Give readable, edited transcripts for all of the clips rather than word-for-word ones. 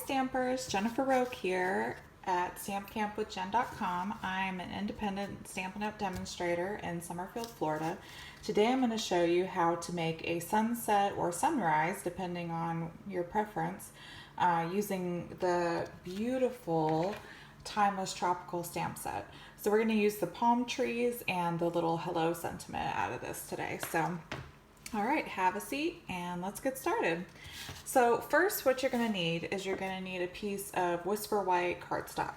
Stampers, Jennifer Roque here at stampcampwithjen.com. I'm an independent Stampin' Up! Demonstrator in Summerfield, Florida. Today I'm going to show you how to make a sunset or sunrise, depending on your preference, using the beautiful Timeless Tropical stamp set. So we're going to use the palm trees and the little hello sentiment out of this today. So all right, have a seat and let's get started. So first what you're going to need is you're going to need a piece of Whisper White cardstock.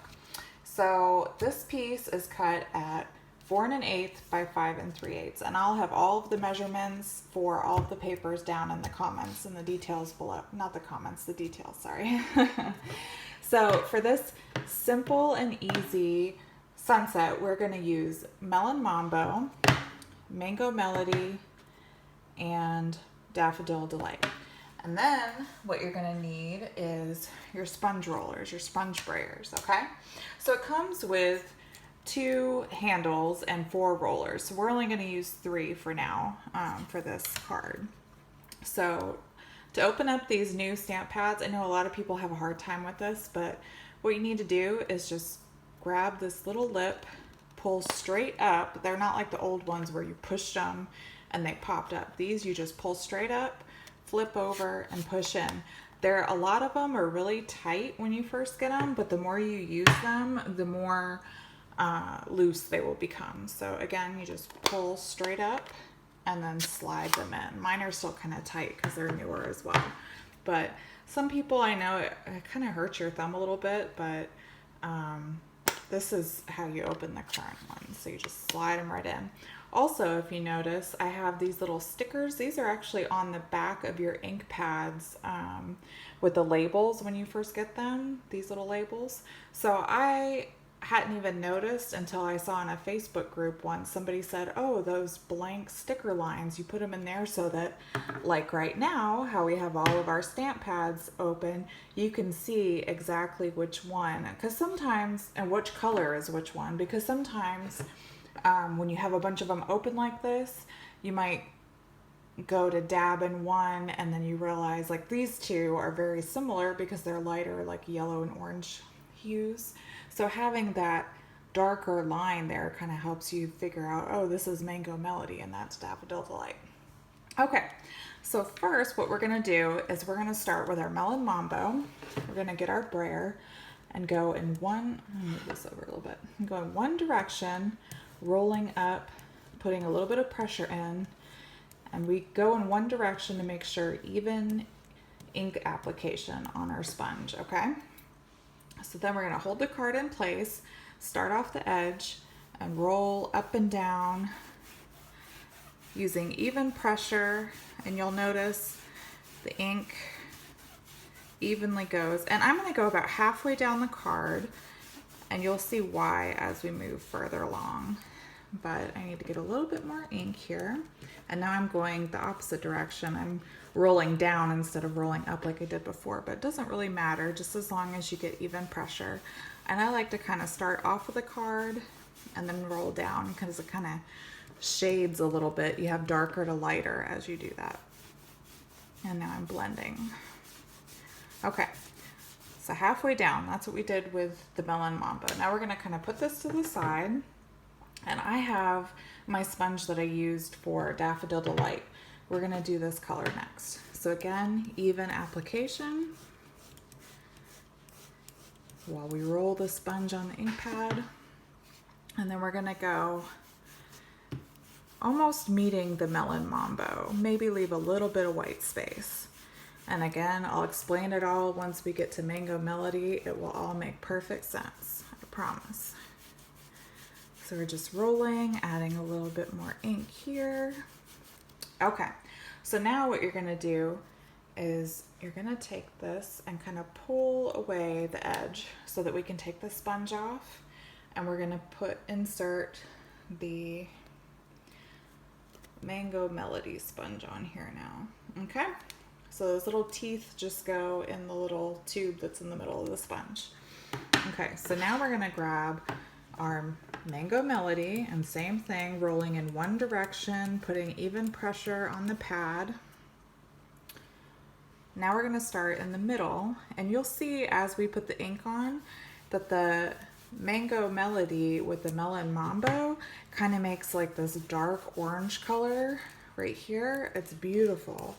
So this piece is cut at 4 1/8 by 5 3/8, and I'll have all of the measurements for all of the papers down in the comments and the details below. Not the comments, the details, sorry. So for this simple and easy sunset, we're going to use Melon Mambo, Mango Melody, and Daffodil Delight. And then what you're going to need is your sponge rollers, your Sponge Brayers, okay? So it comes with 2 handles and 4 rollers. So we're only going to use 3 for now for this card. So to open up these new stamp pads, I know a lot of people have a hard time with this, but what you need to do is just grab this little lip, pull straight up. They're not like the old ones where you pushed them and they popped up. These you just pull straight up, flip over, and push in. A lot of them are really tight when you first get them, but the more you use them, the more loose they will become. So again, you just pull straight up and then slide them in. Mine are still kind of tight because they're newer as well. But some people, I know it kind of hurts your thumb a little bit, but this is how you open the current ones. So you just slide them right in. Also, if you notice, I have these little stickers. These are actually on the back of your ink pads with the labels when you first get them, these little labels. So I hadn't even noticed until I saw in a Facebook group once, somebody said, oh, those blank sticker lines, you put them in there so that, like right now, how we have all of our stamp pads open, you can see exactly which one, because sometimes, and which color is which one, because sometimes when you have a bunch of them open like this, you might go to dab in one and then you realize like these two are very similar because they're lighter, like yellow and orange hues. So having that darker line there kind of helps you figure out, oh, this is Mango Melody and that's Daffodil Delight. Okay, so first what we're going to do is we're going to start with our Melon Mambo. We're going to get our brayer and go in one, let me move this over a little bit, go in one direction, rolling up, putting a little bit of pressure in, and we go in one direction to make sure even ink application on our sponge, okay? So then we're going to hold the card in place, start off the edge, and roll up and down using even pressure, and you'll notice the ink evenly goes. And I'm going to go about halfway down the card, and you'll see why as we move further along. But I need to get a little bit more ink here. And now I'm going the opposite direction. I'm rolling down instead of rolling up like I did before, but it doesn't really matter just as long as you get even pressure. And I like to kind of start off with a card and then roll down because it kind of shades a little bit. You have darker to lighter as you do that. And now I'm blending. Okay, so halfway down, that's what we did with the Melon Mambo. Now we're gonna kind of put this to the side. And I have my sponge that I used for Daffodil Delight. We're going to do this color next. So again, even application while we roll the sponge on the ink pad. And then we're going to go almost meeting the Melon Mambo. Maybe leave a little bit of white space. And again, I'll explain it all once we get to Mango Melody. It will all make perfect sense, I promise. So we're just rolling, adding a little bit more ink here. Okay, so now what you're gonna do is you're gonna take this and kind of pull away the edge so that we can take the sponge off, and we're gonna insert the Mango Melody sponge on here now, okay? So those little teeth just go in the little tube that's in the middle of the sponge. Okay, so now we're gonna grab our Mango Melody, and same thing, rolling in one direction, putting even pressure on the pad, Now we're going to start in the middle, and you'll see as we put the ink on that the Mango Melody with the Melon Mambo kind of makes like this dark orange color right here. It's beautiful.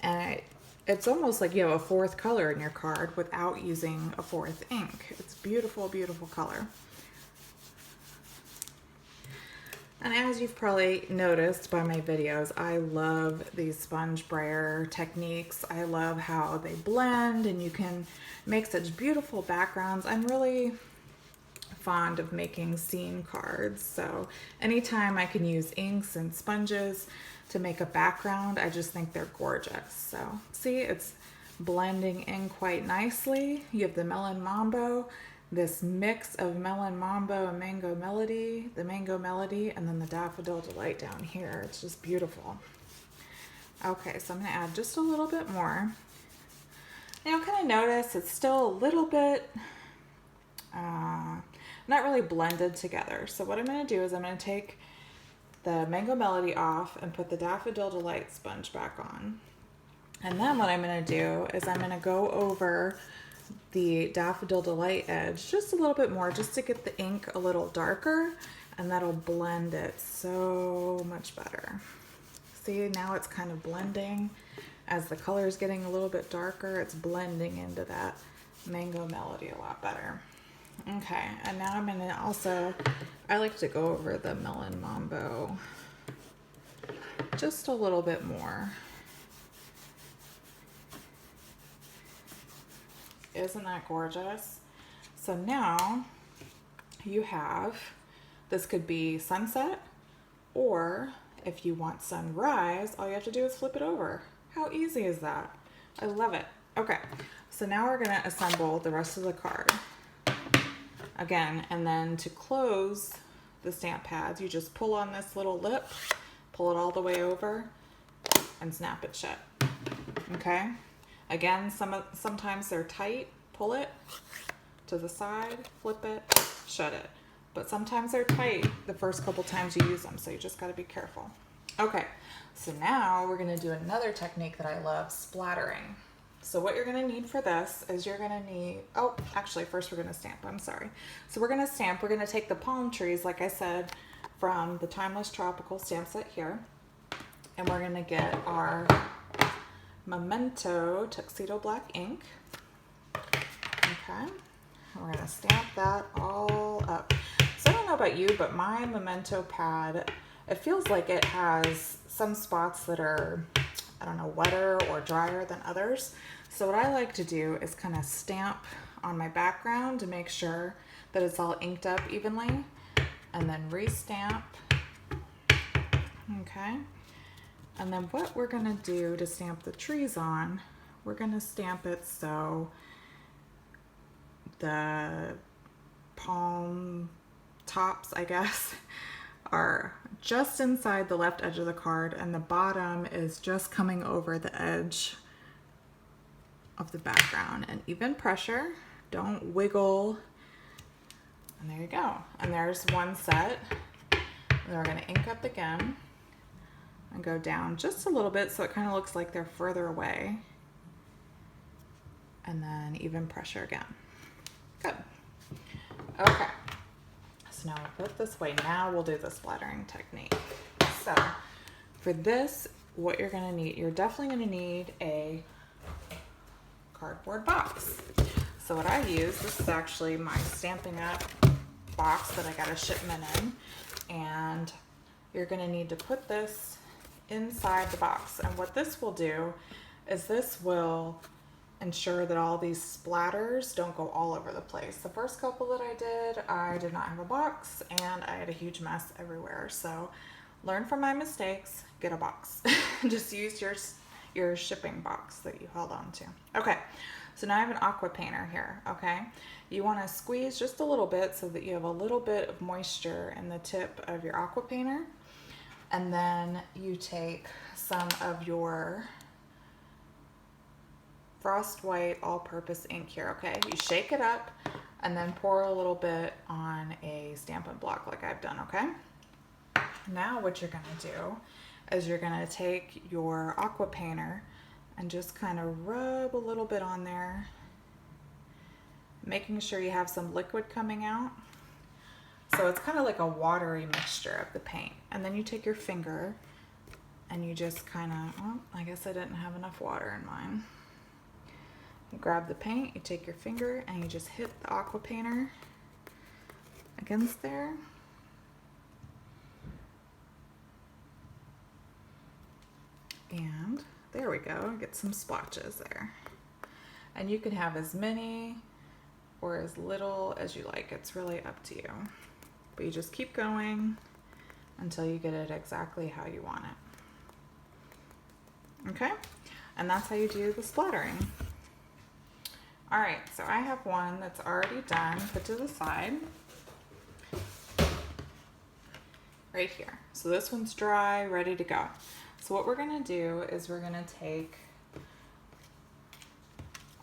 And it's almost like you have a fourth color in your card without using a fourth ink. It's beautiful, beautiful color. And as you've probably noticed by my videos, I love these sponge brayer techniques. I love how they blend and you can make such beautiful backgrounds. I'm really fond of making scene cards, so anytime I can use inks and sponges to make a background, I just think they're gorgeous. So see, it's blending in quite nicely. You have the Melon Mambo, this mix of Melon Mambo and Mango Melody, the Mango Melody, and then the Daffodil Delight down here. It's just beautiful. Okay, so I'm going to add just a little bit more. You'll kind of notice it's still a little bit not really blended together. So what I'm going to do is I'm going to take the Mango Melody off and put the Daffodil Delight sponge back on. And then what I'm going to do is I'm going to go over the Daffodil Delight edge just a little bit more, just to get the ink a little darker, and that'll blend it so much better. See, now it's kind of blending. As the color is getting a little bit darker, it's blending into that Mango Melody a lot better. Okay, and now I'm gonna also, I like to go over the Melon Mambo just a little bit more. Isn't that gorgeous? So now you have, this could be sunset, or if you want sunrise, all you have to do is flip it over. How easy is that? I love it. Okay, so now we're gonna assemble the rest of the card. Again, and then to close the stamp pads, you just pull on this little lip, pull it all the way over, and snap it shut. Okay? Again, sometimes they're tight. Pull it to the side, flip it, shut it. But sometimes they're tight the first couple times you use them, so you just got to be careful. Okay, so now we're going to do another technique that I love, splattering. So what you're going to need for this is you're going to need, oh, actually first we're going to stamp, I'm sorry. So we're going to stamp, we're going to take the palm trees, like I said, from the Timeless Tropical stamp set here. And we're going to get our Memento Tuxedo Black ink. Okay, we're going to stamp that all up. So I don't know about you, but my Memento pad, it feels like it has some spots that are, I don't know, wetter or drier than others. So what I like to do is kind of stamp on my background to make sure that it's all inked up evenly, and then re-stamp. Okay. And then what we're going to do to stamp the trees on, we're going to stamp it so the palm tops, I guess, are just inside the left edge of the card, and the bottom is just coming over the edge of the background. And even pressure, don't wiggle. And there you go. And there's one set. And then we're going to ink up again and go down just a little bit so it kind of looks like they're further away. And then even pressure again. Good. Okay. So now we'll put it this way. Now we'll do the splattering technique. So for this, what you're going to need, you're definitely going to need a cardboard box. So what I use, this is actually my Stampin' Up box that I got a shipment in, and you're going to need to put this inside the box. And what this will do is this will ensure that all these splatters don't go all over the place. The first couple that I did not have a box, and I had a huge mess everywhere. So learn from my mistakes, get a box. Just use your shipping box that you held on to. Okay, so now I have an aqua painter here, okay? You want to squeeze just a little bit so that you have a little bit of moisture in the tip of your aqua painter. And then you take some of your Frost White all-purpose ink here, okay? You shake it up and then pour a little bit on a Stampin' block like I've done, okay? Now what you're gonna do is you're gonna take your aqua painter and just kind of rub a little bit on there, making sure you have some liquid coming out. So it's kind of like a watery mixture of the paint. And then you take your finger and you just kind of, oh, I guess I didn't have enough water in mine. You grab the paint, you take your finger, and you just hit the aqua painter against there. And there we go, get some splotches there. And you can have as many or as little as you like. It's really up to you. But you just keep going until you get it exactly how you want it. Okay? And that's how you do the splattering. All right, so I have one that's already done, put to the side. Right here. So this one's dry, ready to go. So what we're gonna do is we're gonna take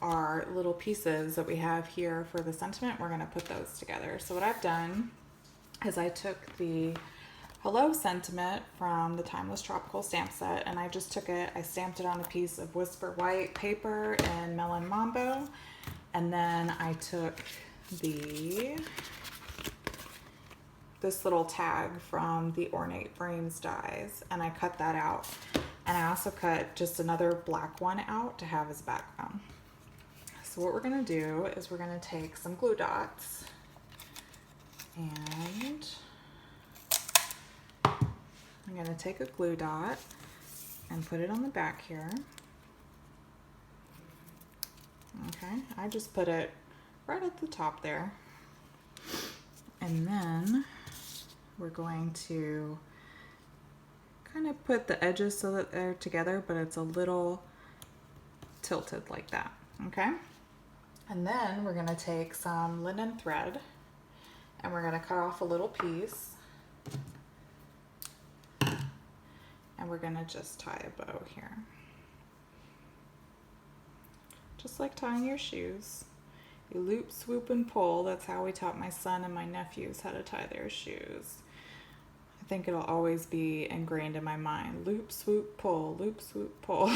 our little pieces that we have here for the sentiment, we're gonna put those together. So what I've done is I took the Hello sentiment from the Timeless Tropical stamp set, and I just took it, I stamped it on a piece of Whisper White paper in Melon Mambo, and then I took this little tag from the Ornate Brains dies, and I cut that out. And I also cut just another black one out to have as background. So what we're gonna do is we're gonna take some glue dots, and I'm gonna take a glue dot and put it on the back here. Okay, I just put it right at the top there. And then we're going to kind of put the edges so that they're together, but it's a little tilted like that, okay? And then we're gonna take some linen thread and we're gonna cut off a little piece. And we're gonna just tie a bow here. Just like tying your shoes. You loop, swoop, and pull. That's how we taught my son and my nephews how to tie their shoes. I think it'll always be ingrained in my mind. Loop, swoop, pull, loop, swoop, pull.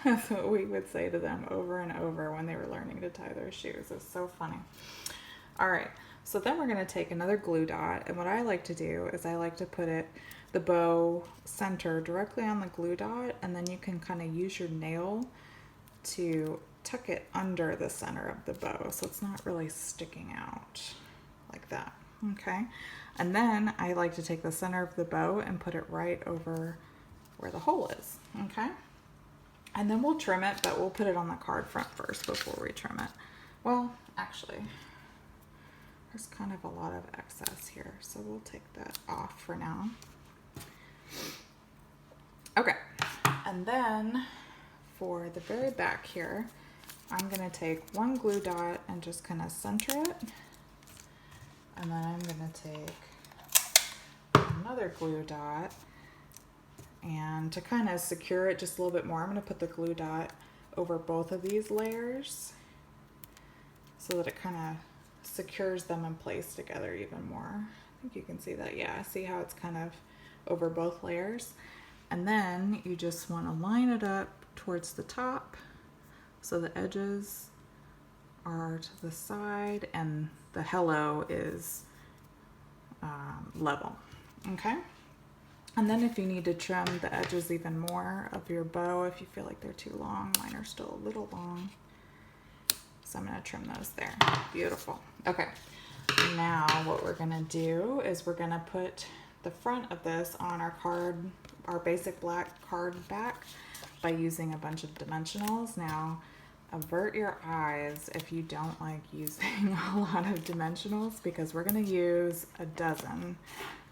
That's what we would say to them over and over when they were learning to tie their shoes. It's so funny. All right, so then we're gonna take another glue dot, and what I like to do is I like to put the bow center directly on the glue dot, and then you can kind of use your nail to tuck it under the center of the bow so it's not really sticking out like that, okay? And then I like to take the center of the bow and put it right over where the hole is, okay? And then we'll trim it, but we'll put it on the card front first before we trim it. Well, actually, there's kind of a lot of excess here, so we'll take that off for now. Okay, and then for the very back here, I'm gonna take one glue dot and just kind of center it. And then I'm gonna take another glue dot, and to kind of secure it just a little bit more, I'm gonna put the glue dot over both of these layers so that it kind of secures them in place together even more. I think you can see that, yeah, see how it's kind of over both layers. And then you just want to line it up towards the top so the edges are to the side and the hello is level, okay? And then if you need to trim the edges even more of your bow, if you feel like they're too long, mine are still a little long, so I'm going to trim those there. Beautiful. Okay, now what we're going to do is we're going to put the front of this on our card, our basic black card back, by using a bunch of dimensionals. Now, avert your eyes if you don't like using a lot of dimensionals, because we're going to use a dozen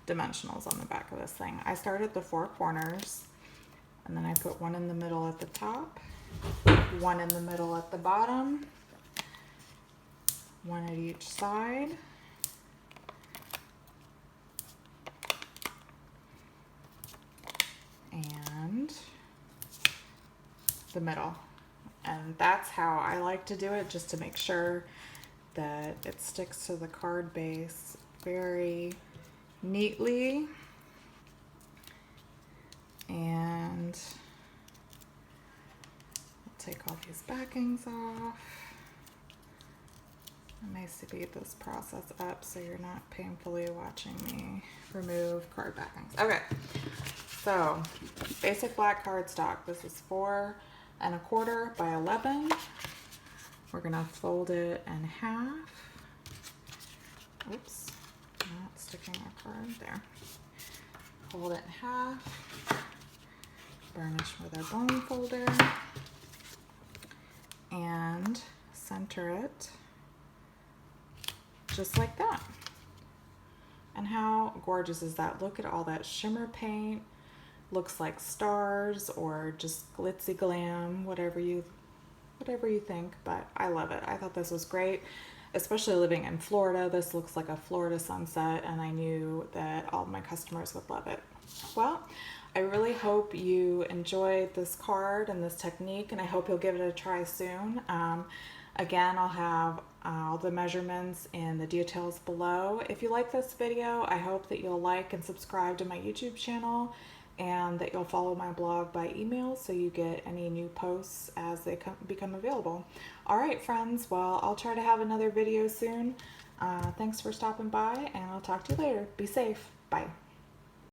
dimensionals on the back of this thing. I start at the four corners, and then I put one in the middle at the top, one in the middle at the bottom, one at each side, and the middle. And that's how I like to do it, just to make sure that it sticks to the card base very neatly. And take all these backings off. I may speed this process up so you're not painfully watching me remove card backings. Okay, so basic black cardstock. This is 4 1/4 by 11. We're gonna fold it in half. Oops, not sticking our card there. Fold it in half. Burnish with our bone folder. And center it just like that. And how gorgeous is that? Look at all that shimmer paint. Looks like stars or just glitzy glam, whatever you think, but I love it. I thought this was great, especially living in Florida. This looks like a Florida sunset, and I knew that all of my customers would love it. Well, I really hope you enjoyed this card and this technique, and I hope you'll give it a try soon. Again, I'll have all the measurements and the details below. If you like this video, I hope that you'll like and subscribe to my YouTube channel, and that you'll follow my blog by email so you get any new posts as they become available. All right, friends, well, I'll try to have another video soon. Thanks for stopping by, and I'll talk to you later. Be safe. Bye.